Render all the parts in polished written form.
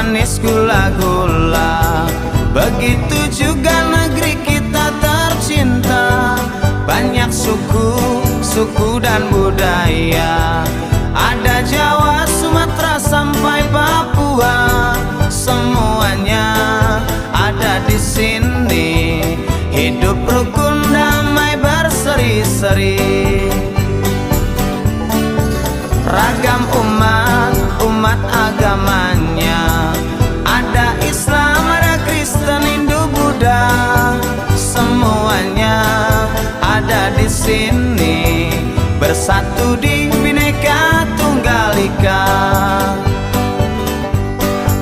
manis gula-gula. Begitu juga negeri kita tercinta, banyak suku dan budaya. Ada Jawa, Sumatera sampai Papua, semuanya ada di sini. Hidup rukun damai berseri-seri. Ragam umat agamanya, ada Islam, ada Kristen, Hindu, Buddha, semuanya ada di sini, bersatu di Bhinneka Tunggal Ika.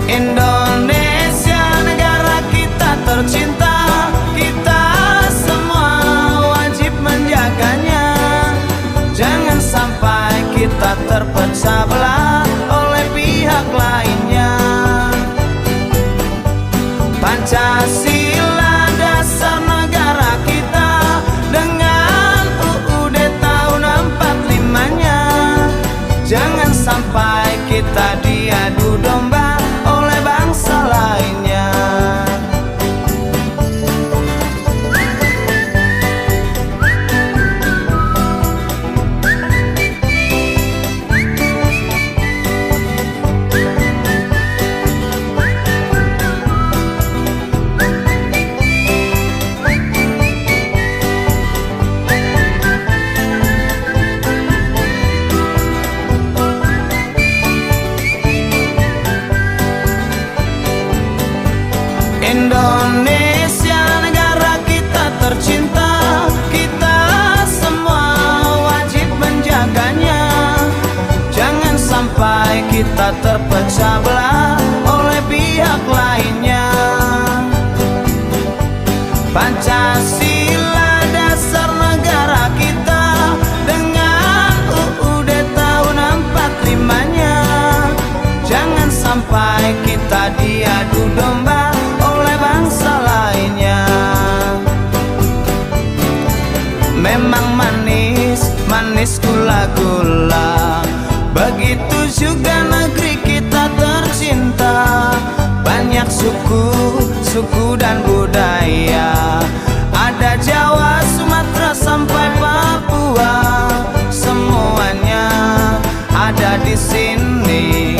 Indonesia negara kita tercinta, kita semua wajib menjaganya. Jangan sampai kita terpecah belah oleh pihak lainnya. Pancasila dasar negara kita, dengan UUD tahun 45-nya. Jangan sampai kita diadu domba oleh bangsa lainnya. Indonesia negara kita tercinta, kita semua wajib menjaganya. Jangan sampai kita terpecah belah oleh pihak lainnya. Pancasila dasar negara kita, dengan UUD tahun 45-nya. Jangan sampai kita diadu domba oleh bangsa lainnya. Memang manis gula-gula, begitu juga negeri kita tercinta. Banyak suku dan budaya, ada Jawa, Sumatera sampai Papua, semuanya ada di sini.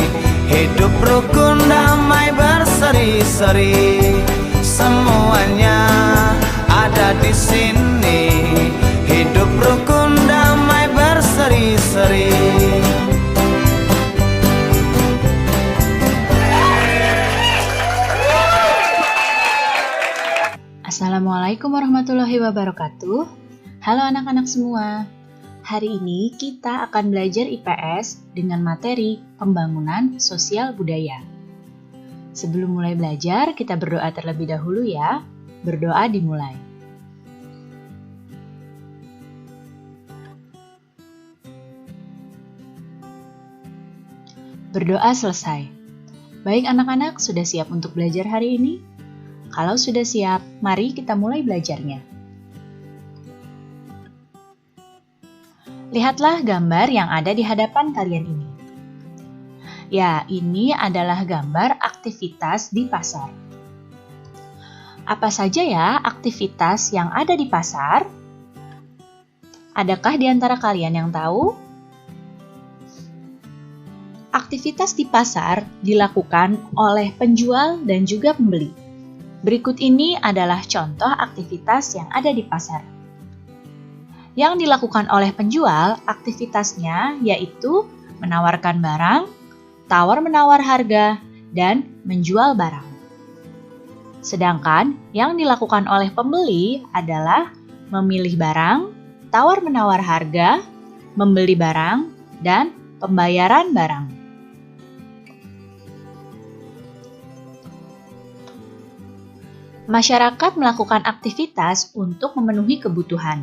Hidup rukun damai berseri-seri, semuanya ada di sini. Hidup rukun damai berseri-seri. Assalamualaikum warahmatullahi wabarakatuh. Halo anak-anak semua. Hari ini kita akan belajar IPS dengan materi pembangunan sosial budaya. Sebelum mulai belajar, kita berdoa terlebih dahulu ya. Berdoa dimulai. Berdoa selesai. Baik anak-anak, sudah siap untuk belajar hari ini? Kalau sudah siap, mari kita mulai belajarnya. Lihatlah gambar yang ada di hadapan kalian ini. Ya, ini adalah gambar aktivitas di pasar. Apa saja ya aktivitas yang ada di pasar? Adakah di antara kalian yang tahu? Aktivitas di pasar dilakukan oleh penjual dan juga pembeli. Berikut ini adalah contoh aktivitas yang ada di pasar. Yang dilakukan oleh penjual, aktivitasnya yaitu menawarkan barang, tawar-menawar harga, dan menjual barang. Sedangkan yang dilakukan oleh pembeli adalah memilih barang, tawar-menawar harga, membeli barang, dan pembayaran barang. Masyarakat melakukan aktivitas untuk memenuhi kebutuhan.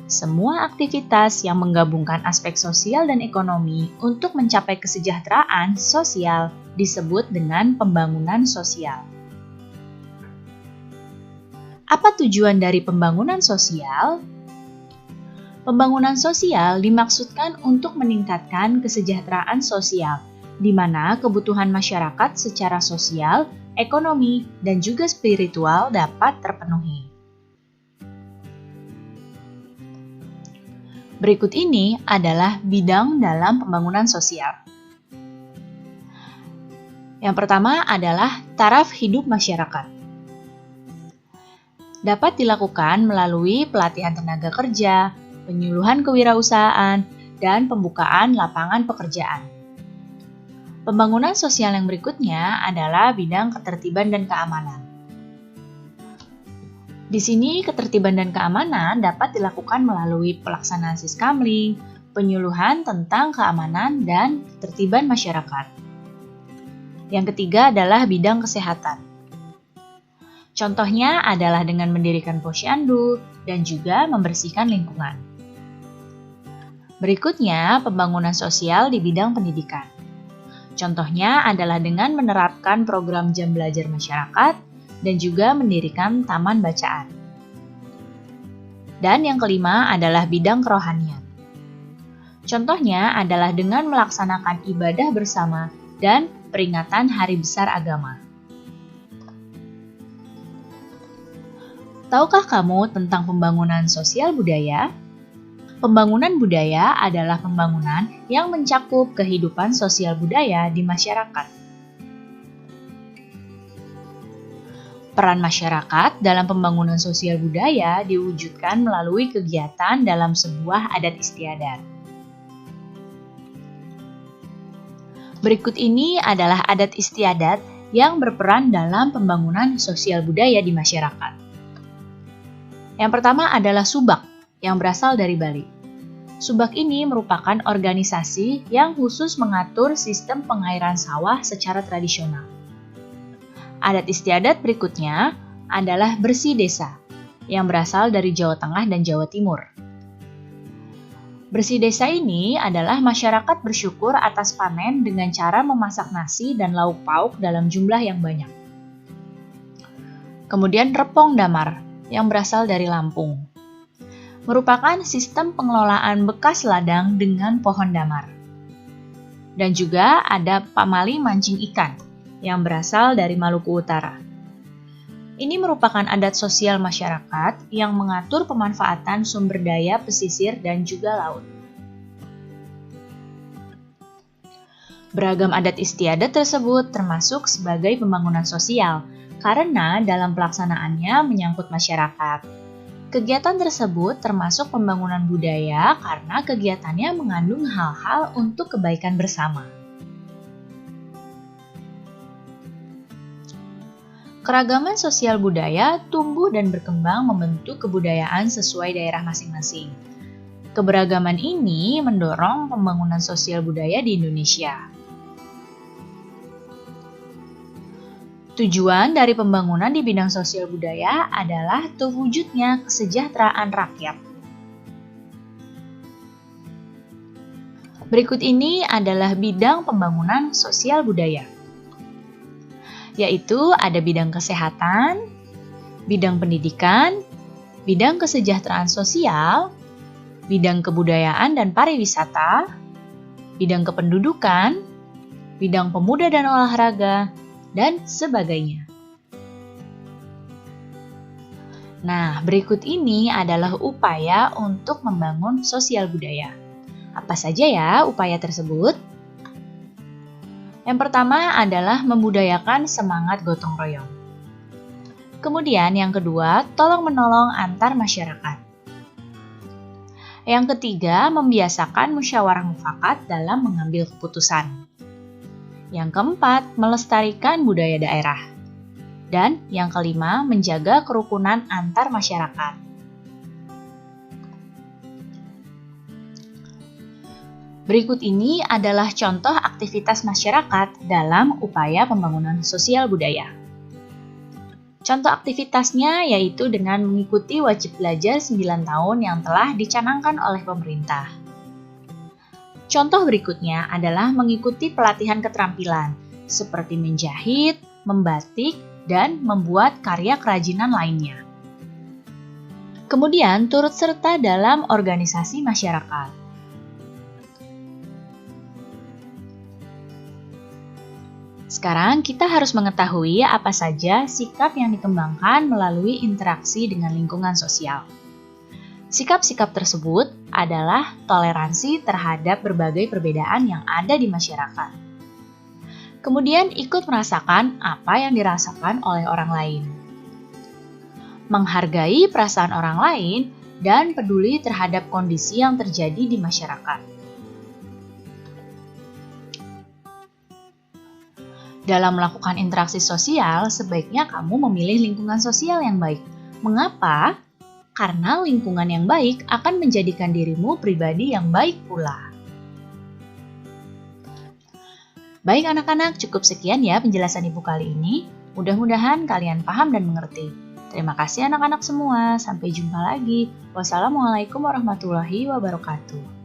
Semua aktivitas yang menggabungkan aspek sosial dan ekonomi untuk mencapai kesejahteraan sosial disebut dengan pembangunan sosial. Apa tujuan dari pembangunan sosial? Pembangunan sosial dimaksudkan untuk meningkatkan kesejahteraan sosial, di mana kebutuhan masyarakat secara sosial, ekonomi, dan juga spiritual dapat terpenuhi. Berikut ini adalah bidang dalam pembangunan sosial. Yang pertama adalah taraf hidup masyarakat. Dapat dilakukan melalui pelatihan tenaga kerja, penyuluhan kewirausahaan, dan pembukaan lapangan pekerjaan. Pembangunan sosial yang berikutnya adalah bidang ketertiban dan keamanan. Di sini, ketertiban dan keamanan dapat dilakukan melalui pelaksanaan siskamling, penyuluhan tentang keamanan dan ketertiban masyarakat. Yang ketiga adalah bidang kesehatan. Contohnya adalah dengan mendirikan posyandu dan juga membersihkan lingkungan. Berikutnya, pembangunan sosial di bidang pendidikan. Contohnya adalah dengan menerapkan program jam belajar masyarakat dan juga mendirikan taman bacaan. Dan yang kelima adalah bidang kerohanian. Contohnya adalah dengan melaksanakan ibadah bersama dan peringatan hari besar agama. Tahukah kamu tentang pembangunan sosial budaya? Pembangunan budaya adalah pembangunan yang mencakup kehidupan sosial budaya di masyarakat. Peran masyarakat dalam pembangunan sosial budaya diwujudkan melalui kegiatan dalam sebuah adat istiadat. Berikut ini adalah adat istiadat yang berperan dalam pembangunan sosial budaya di masyarakat. Yang pertama adalah subak, yang berasal dari Bali. Subak ini merupakan organisasi yang khusus mengatur sistem pengairan sawah secara tradisional. Adat istiadat berikutnya adalah bersih desa, yang berasal dari Jawa Tengah dan Jawa Timur. Bersih desa ini adalah masyarakat bersyukur atas panen dengan cara memasak nasi dan lauk pauk dalam jumlah yang banyak. Kemudian repong damar, yang berasal dari Lampung, merupakan sistem pengelolaan bekas ladang dengan pohon damar. Dan juga ada pamali mancing ikan, yang berasal dari Maluku Utara. Ini merupakan adat sosial masyarakat yang mengatur pemanfaatan sumber daya pesisir dan juga laut. Beragam adat istiadat tersebut termasuk sebagai pembangunan sosial, karena dalam pelaksanaannya menyangkut masyarakat. Kegiatan tersebut termasuk pembangunan budaya karena kegiatannya mengandung hal-hal untuk kebaikan bersama. Keragaman sosial budaya tumbuh dan berkembang membentuk kebudayaan sesuai daerah masing-masing. Keberagaman ini mendorong pembangunan sosial budaya di Indonesia. Tujuan dari pembangunan di bidang sosial budaya adalah terwujudnya kesejahteraan rakyat. Berikut ini adalah bidang pembangunan sosial budaya, yaitu ada bidang kesehatan, bidang pendidikan, bidang kesejahteraan sosial, bidang kebudayaan dan pariwisata, bidang kependudukan, bidang pemuda dan olahraga, dan sebagainya. Nah, berikut ini adalah upaya untuk membangun sosial budaya. Apa saja ya upaya tersebut? Yang pertama adalah membudayakan semangat gotong royong. Kemudian yang kedua, tolong-menolong antar masyarakat. Yang ketiga, membiasakan musyawarah mufakat dalam mengambil keputusan. Yang keempat, melestarikan budaya daerah. Dan yang kelima, menjaga kerukunan antar masyarakat. Berikut ini adalah contoh aktivitas masyarakat dalam upaya pembangunan sosial budaya. Contoh aktivitasnya yaitu dengan mengikuti wajib belajar 9 tahun yang telah dicanangkan oleh pemerintah. Contoh berikutnya adalah mengikuti pelatihan keterampilan, seperti menjahit, membatik, dan membuat karya kerajinan lainnya. Kemudian turut serta dalam organisasi masyarakat. Sekarang kita harus mengetahui apa saja sikap yang dikembangkan melalui interaksi dengan lingkungan sosial. Sikap-sikap tersebut adalah toleransi terhadap berbagai perbedaan yang ada di masyarakat. Kemudian ikut merasakan apa yang dirasakan oleh orang lain. Menghargai perasaan orang lain dan peduli terhadap kondisi yang terjadi di masyarakat. Dalam melakukan interaksi sosial, sebaiknya kamu memilih lingkungan sosial yang baik. Mengapa? Karena lingkungan yang baik akan menjadikan dirimu pribadi yang baik pula. Baik anak-anak, cukup sekian ya penjelasan Ibu kali ini. Mudah-mudahan kalian paham dan mengerti. Terima kasih anak-anak semua. Sampai jumpa lagi. Wassalamualaikum warahmatullahi wabarakatuh.